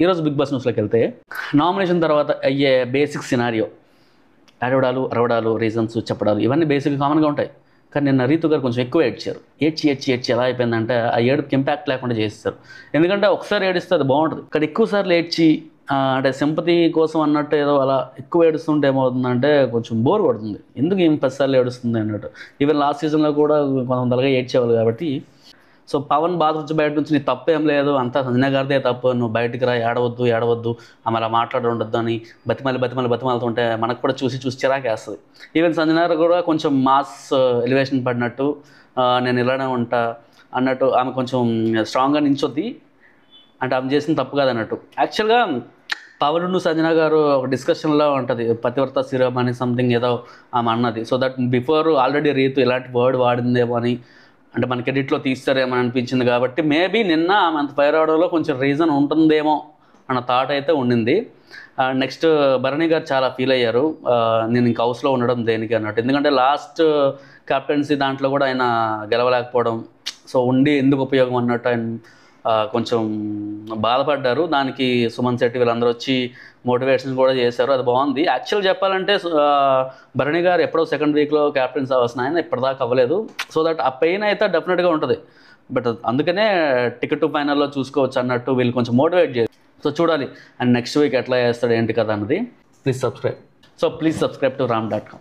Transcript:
ఈరోజు big boss న్యూస్లోకి వెళ్తే nomination తర్వాత అయ్యే బేసిక్ సినారియో అరవడాలు అరవడాలు రీజన్స్ చెప్పడాలు ఇవన్నీ బేసిక్ కామన్గా ఉంటాయి. కానీ నిన్న రీతు గారు కొంచెం ఎక్కువ ఏడ్చారు. ఏడ్చి ఎలా అయిపోయిందంటే ఆ ఏడుపుకి ఇంపాక్ట్ లేకుండా చేస్తారు. ఎందుకంటే ఒకసారి ఏడిస్తే అది బాగుంటుంది. ఇక్కడ ఎక్కువసార్లు ఏడ్చి అంటే సింపతి కోసం అన్నట్టు ఏదో అలా ఎక్కువ ఏడుస్తుంటే ఏమవుతుందంటే కొంచెం బోర్ కొడుతుంది. ఎందుకు ఏం 10 సార్లు ఏడుస్తుంది అన్నట్టు. ఈవెన్ లాస్ట్ సీజన్లో కూడా కొంతమందిగా ఏడ్చేవాళ్ళు కాబట్టి. సో పవన్ బాధ వచ్చి బయట నుంచి నీ తప్పేం లేదు, అంతా సంజన గారిదే తప్పు, నువ్వు బయటికి రా, ఏడవద్దు ఆమె అలా మాట్లాడుండొద్దు అని బతిమాలుతుంటే మనకు కూడా చూసి చిరాకేస్తుంది. ఈవెన్ సంజన గారు కూడా కొంచెం మాస్ ఎలివేషన్ పడినట్టు నేను ఇలానే ఉంటా అన్నట్టు ఆమె కొంచెం స్ట్రాంగ్గా నించొద్ది అంటే ఆమె చేసిన తప్పు కాదన్నట్టు. యాక్చువల్గా పవన్ సంజన గారు ఒక డిస్కషన్లో ఉంటుంది, పతివర్త శిరోమణి సంథింగ్ ఏదో ఆమె అన్నది. So that before already Ritu ఇలాంటి వర్డ్ వాడిందేమో అని అంటే మనకి ఎడిట్లో తీస్తారేమో అనిపించింది. కాబట్టి మేబీ నిన్న ఆమె అంత ఫైర్ అవడంలో కొంచెం రీజన్ ఉంటుందేమో అన్న థాట్ అయితే ఉండింది. నెక్స్ట్ భరణి గారు చాలా ఫీల్ అయ్యారు, నేను ఇంక హౌస్లో ఉండడం దేనికి అన్నట్టు. ఎందుకంటే లాస్ట్ కెప్టెన్సీ దాంట్లో కూడా ఆయన గెలవలేకపోవడం, సో ఉండి ఎందుకు ఉపయోగం అన్నట్టు ఆయన కొంచెం బాధపడ్డారు. దానికి సుమన్ శెట్టి వీళ్ళందరూ వచ్చి మోటివేషన్ కూడా చేశారు, అది బాగుంది. యాక్చువల్ చెప్పాలంటే భరణి గారు ఎప్పుడో సెకండ్ వీక్లో క్యాప్టెన్స్ అవ్వాల్సిన ఆయన ఇప్పటిదాకా అవ్వలేదు. సో దట్ ఆ పెయిన్ అయితే డెఫినెట్గా ఉంటుంది. బట్ అందుకనే టికెట్ టు ఫైనల్లో చూసుకోవచ్చు అన్నట్టు వీళ్ళు కొంచెం మోటివేట్ చేయాలి. సో చూడాలి అండ్ నెక్స్ట్ వీక్ ఎట్లా చేస్తాడు ఏంటి కదా అన్నది. Please subscribe to ram.com.